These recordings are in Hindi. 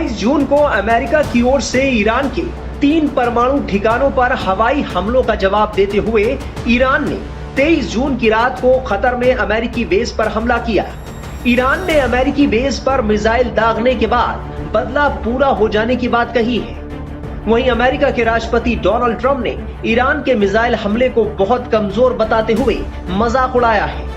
22 जून को अमेरिका की ओर से ईरान के 3 परमाणु ठिकानों पर हवाई हमलों का जवाब देते हुए ईरान ने 23 जून की रात को कतर में अमेरिकी बेस पर हमला किया। ईरान ने अमेरिकी बेस पर मिसाइल दागने के बाद बदला पूरा हो जाने की बात कही है। वहीं अमेरिका के राष्ट्रपति डोनाल्ड ट्रंप ने ईरान के मिसाइल हमले को बहुत कमजोर बताते हुए मजाक उड़ाया है।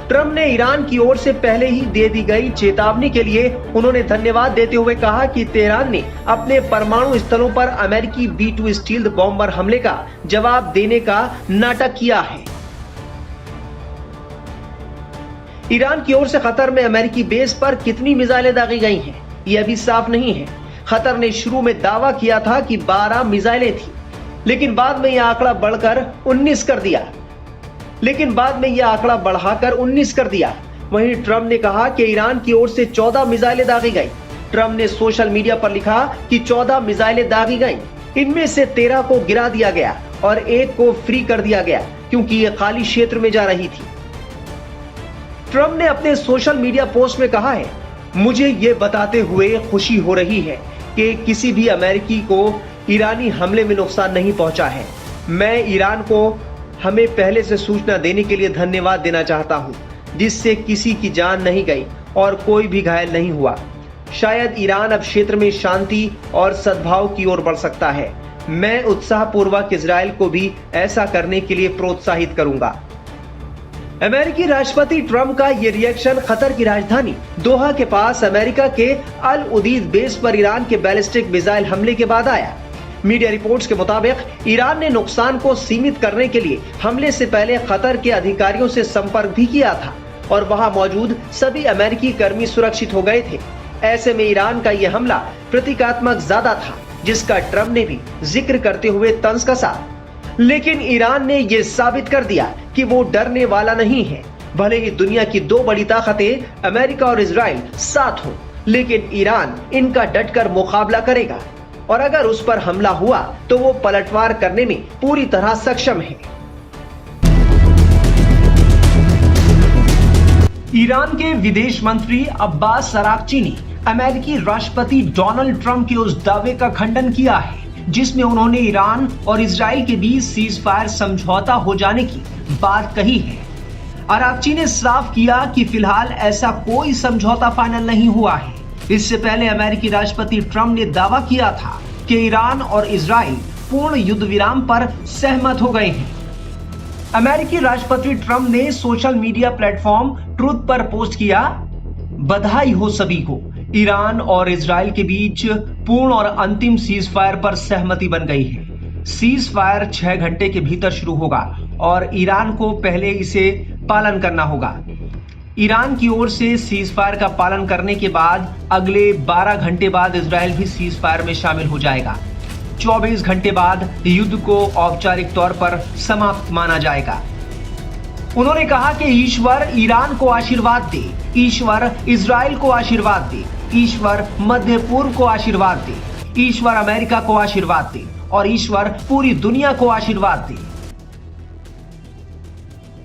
ट्रंप ने ईरान की ओर से पहले ही दे दी गई चेतावनी के लिए उन्होंने धन्यवाद देते हुए कहा कि तेहरान ने अपने परमाणु स्थलों पर अमेरिकी B-2 स्टील्थ बॉम्बर हमले का जवाब देने का नाटक किया है। ईरान की ओर से कतर में अमेरिकी बेस पर कितनी मिसाइलें दागी गई हैं, यह अभी साफ नहीं है। कतर ने शुरू में दावा किया था कि 12 मिसाइलें थी, लेकिन बाद में यह आंकड़ा बढ़ाकर 19 कर दिया। वहीं ट्रंप ने कहा कि ईरान की ओर से 14 मिसाइलें दागी गई। ट्रंप ने सोशल मीडिया पर लिखा कि 14 मिसाइलें दागी गई, इनमें से 13 को गिरा दिया गया और 1 को फ्री कर दिया गया क्योंकि यह खाली क्षेत्र में जा रही थी। ट्रंप ने अपने सोशल मीडिया पोस्ट में कहा है, मुझे ये बताते हुए खुशी हो रही है कि किसी भी अमेरिकी को ईरानी हमले में नुकसान नहीं पहुंचा है। मैं ईरान को हमें पहले से सूचना देने के लिए धन्यवाद देना चाहता हूं, जिससे किसी की जान नहीं गई और कोई भी घायल नहीं हुआ। शायद ईरान अब क्षेत्र में शांति और सद्भाव की ओर बढ़ सकता है। मैं उत्साहपूर्वक इजराइल को भी ऐसा करने के लिए प्रोत्साहित करूंगा। अमेरिकी राष्ट्रपति ट्रंप का यह रिएक्शन कतर की राजधानी दोहा के पास अमेरिका के अल उदीद बेस पर ईरान के बैलिस्टिक मिसाइल हमले के बाद आया। मीडिया रिपोर्ट्स के मुताबिक ईरान ने नुकसान को सीमित करने के लिए हमले से पहले कतर के अधिकारियों से संपर्क भी किया था और वहां मौजूद सभी अमेरिकी कर्मी सुरक्षित हो गए थे। ऐसे में ईरान का यह हमला प्रतीकात्मक ज्यादा था, जिसका ट्रंप ने भी जिक्र करते हुए तंज कसा। लेकिन ईरान ने यह साबित कर दिया कि वो डरने वाला नहीं है। भले ही दुनिया की 2 बड़ी ताकतें अमेरिका और इजराइल साथ हों, लेकिन ईरान इनका डटकर मुकाबला करेगा और अगर उस पर हमला हुआ तो वो पलटवार करने में पूरी तरह सक्षम है। ईरान के विदेश मंत्री अब्बास अराक्ची ने अमेरिकी राष्ट्रपति डोनाल्ड ट्रंप के उस दावे का खंडन किया है जिसमें उन्होंने ईरान और इजराइल के बीच सीज फायर समझौता हो जाने की बात कही है। अराक्ची ने साफ किया कि फिलहाल ऐसा कोई समझौता फाइनल नहीं हुआ है। इससे पहले अमेरिकी राष्ट्रपति ट्रंप ने दावा किया था कि ईरान और इजराइल पूर्ण युद्ध विराम पर सहमत हो गए हैं। अमेरिकी राष्ट्रपति ट्रंप ने सोशल मीडिया प्लेटफॉर्म ट्रूथ पर पोस्ट किया, बधाई हो सभी को, ईरान और इजराइल के बीच पूर्ण और अंतिम सीज फायर पर सहमति बन गई है। सीज फायर 6 घंटे के भीतर शुरू होगा और ईरान को पहले इसे पालन करना होगा। ईरान की ओर से सीज फायर का पालन करने के बाद अगले 12 घंटे बाद इजराइल भी सीज फायर में शामिल हो जाएगा। 24 घंटे बाद युद्ध को औपचारिक तौर पर समाप्त माना जाएगा। उन्होंने कहा कि ईश्वर ईरान को आशीर्वाद दे, ईश्वर इजराइल को आशीर्वाद दे, ईश्वर मध्य पूर्व को आशीर्वाद दे, ईश्वर अमेरिका को आशीर्वाद दे और ईश्वर पूरी दुनिया को आशीर्वाद दे।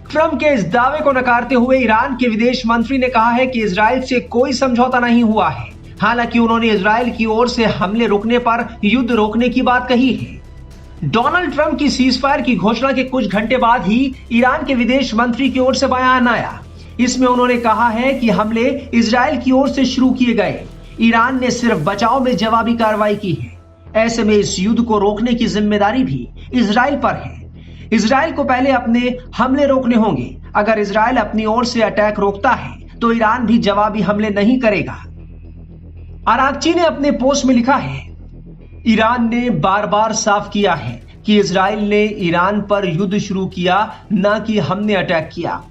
ट्रंप के इस दावे को नकारते हुए ईरान के विदेश मंत्री ने कहा है कि इजराइल से कोई समझौता नहीं हुआ है। हालांकि उन्होंने इजराइल की ओर से हमले रुकने पर युद्ध रोकने की बात कही है। डोनाल्ड ट्रंप की सीज फायर की घोषणा के कुछ घंटे बाद ही ईरान के विदेश मंत्री की ओर से बयान आया। इसमें उन्होंने कहा है कि हमले इजराइल की ओर से शुरू किए गए, ईरान ने सिर्फ बचाव में जवाबी कार्रवाई की है। ऐसे में इस युद्ध को रोकने की जिम्मेदारी भी इजराइल पर है। इजराइल को पहले अपने हमले रोकने होंगे। अगर इजराइल अपनी ओर से अटैक रोकता है तो ईरान भी जवाबी हमले नहीं करेगा। अराक्ची ने अपने पोस्ट में लिखा है, ईरान ने बार बार साफ किया है कि इजराइल ने ईरान पर युद्ध शुरू किया, न कि हमने अटैक किया।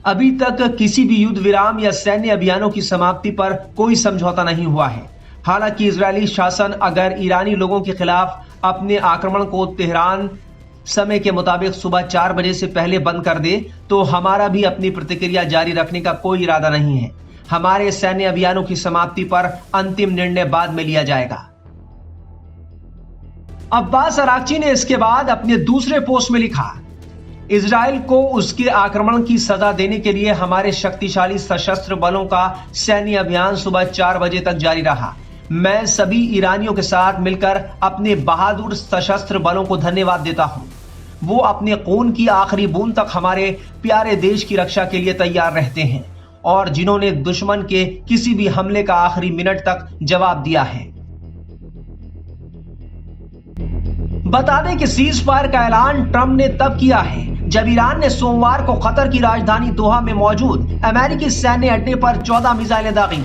अभी तक किसी भी युद्ध विराम या सैन्य अभियानों की समाप्ति पर कोई समझौता नहीं हुआ है। हालांकि इजरायली शासन अगर ईरानी लोगों के खिलाफ अपने आक्रमण को तेहरान समय के मुताबिक सुबह 4 बजे से पहले बंद कर दे तो हमारा भी अपनी प्रतिक्रिया जारी रखने का कोई इरादा नहीं है। हमारे सैन्य अभियानों की समाप्ति पर अंतिम निर्णय बाद में लिया जाएगा। अब्बास अराक्ची ने इसके बाद अपने दूसरे पोस्ट में लिखा, इजराइल को उसके आक्रमण की सजा देने के लिए हमारे शक्तिशाली सशस्त्र बलों का सैन्य अभियान सुबह 4 बजे तक जारी रहा। मैं सभी ईरानियों के साथ मिलकर अपने बहादुर सशस्त्र बलों को धन्यवाद देता हूं। वो अपने खून की आखिरी बूंद तक हमारे प्यारे देश की रक्षा के लिए तैयार रहते हैं और जिन्होंने दुश्मन के किसी भी हमले का आखिरी मिनट तक जवाब दिया है। बता दें कि सीज फायर का ऐलान ट्रंप ने तब किया है जब ईरान ने सोमवार को कतर की राजधानी दोहा में मौजूद अमेरिकी सैन्य अड्डे पर 14 मिसाइलें दागी।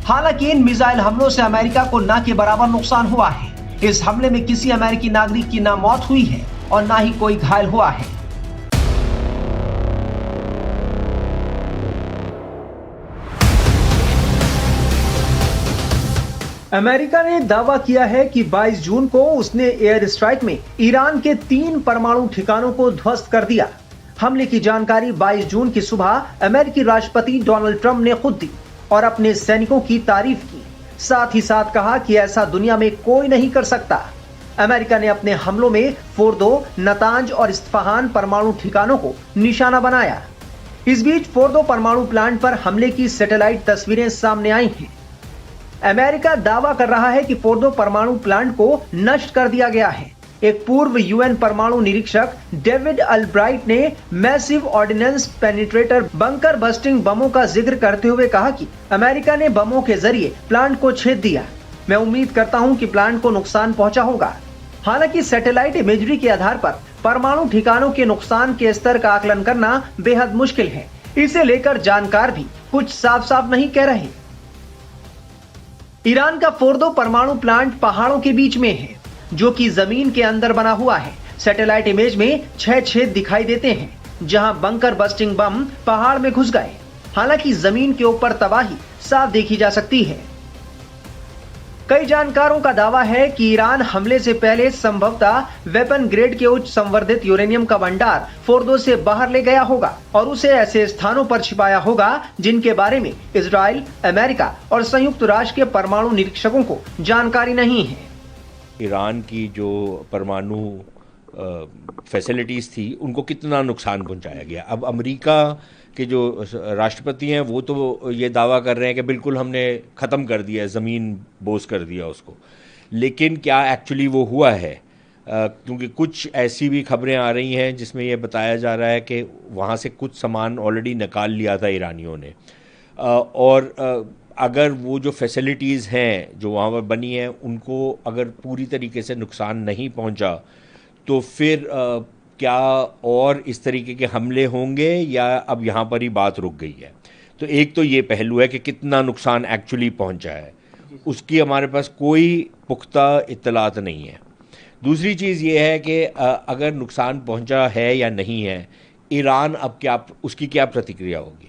हालांकि इन मिसाइल हमलों से अमेरिका को न के बराबर नुकसान हुआ है। इस हमले में किसी अमेरिकी नागरिक की ना मौत हुई है और ना ही कोई घायल हुआ है। अमेरिका ने दावा किया है कि 22 जून को उसने एयर स्ट्राइक में ईरान के 3 परमाणु ठिकानों को ध्वस्त कर दिया। हमले की जानकारी 22 जून की सुबह अमेरिकी राष्ट्रपति डोनाल्ड ट्रंप ने खुद दी और अपने सैनिकों की तारीफ की। साथ ही साथ कहा कि ऐसा दुनिया में कोई नहीं कर सकता। अमेरिका ने अपने हमलों में फोर्दो, नतांज और इस्फहान परमाणु ठिकानों को निशाना बनाया। इस बीच फोर्दो परमाणु प्लांट पर हमले की सैटेलाइट तस्वीरें सामने आई हैं। अमेरिका दावा कर रहा है कि फोर्दो परमाणु प्लांट को नष्ट कर दिया गया है। एक पूर्व यूएन परमाणु निरीक्षक डेविड अल्ब्राइट ने massive ordnance penetrator bunker busting बमों का जिक्र करते हुए कहा कि अमेरिका ने बमों के जरिए प्लांट को छेद दिया। मैं उम्मीद करता हूं कि प्लांट को नुकसान पहुंचा होगा। हालांकि सैटेलाइट इमेजरी के आधार पर परमाणु ठिकानों के नुकसान के स्तर का आकलन करना बेहद मुश्किल है। इसे लेकर जानकार भी कुछ साफ साफ नहीं कह रहे। ईरान का फोर्दो परमाणु प्लांट पहाड़ों के बीच में है, जो कि जमीन के अंदर बना हुआ है। सैटेलाइट इमेज में 6 छेद दिखाई देते हैं, जहां बंकर बस्टिंग बम पहाड़ में घुस गए। हालांकि जमीन के ऊपर तबाही साफ देखी जा सकती है। कई जानकारों का दावा है कि ईरान हमले से पहले संभवतः वेपन ग्रेड के उच्च संवर्धित यूरेनियम का भंडार फोर्दो से बाहर ले गया होगा और उसे ऐसे स्थानों पर छिपाया होगा जिनके बारे में इजराइल, अमेरिका और संयुक्त राष्ट्र के परमाणु निरीक्षकों को जानकारी नहीं है। ईरान की जो परमाणु फैसिलिटीज़ थी उनको कितना नुकसान पहुंचाया गया। अब अमेरिका के जो राष्ट्रपति हैं वो तो ये दावा कर रहे हैं कि बिल्कुल हमने ख़त्म कर दिया, ज़मीन बोझ कर दिया उसको, लेकिन क्या एक्चुअली वो हुआ है? क्योंकि कुछ ऐसी भी खबरें आ रही हैं जिसमें ये बताया जा रहा है कि वहाँ से कुछ सामान ऑलरेडी निकाल लिया था ईरानियों ने, और अगर वो जो फैसिलिटीज़ हैं जो वहाँ पर बनी हैं उनको अगर पूरी तरीके से नुकसान नहीं पहुँचा तो फिर क्या और इस तरीके के हमले होंगे या अब यहाँ पर ही बात रुक गई है? तो एक तो ये पहलू है कि कितना नुकसान एक्चुअली पहुँचा है, उसकी हमारे पास कोई पुख्ता इत्तलात नहीं है। दूसरी चीज़ ये है कि अगर नुकसान पहुँचा है या नहीं है, ईरान अब क्या, उसकी क्या प्रतिक्रिया होगी।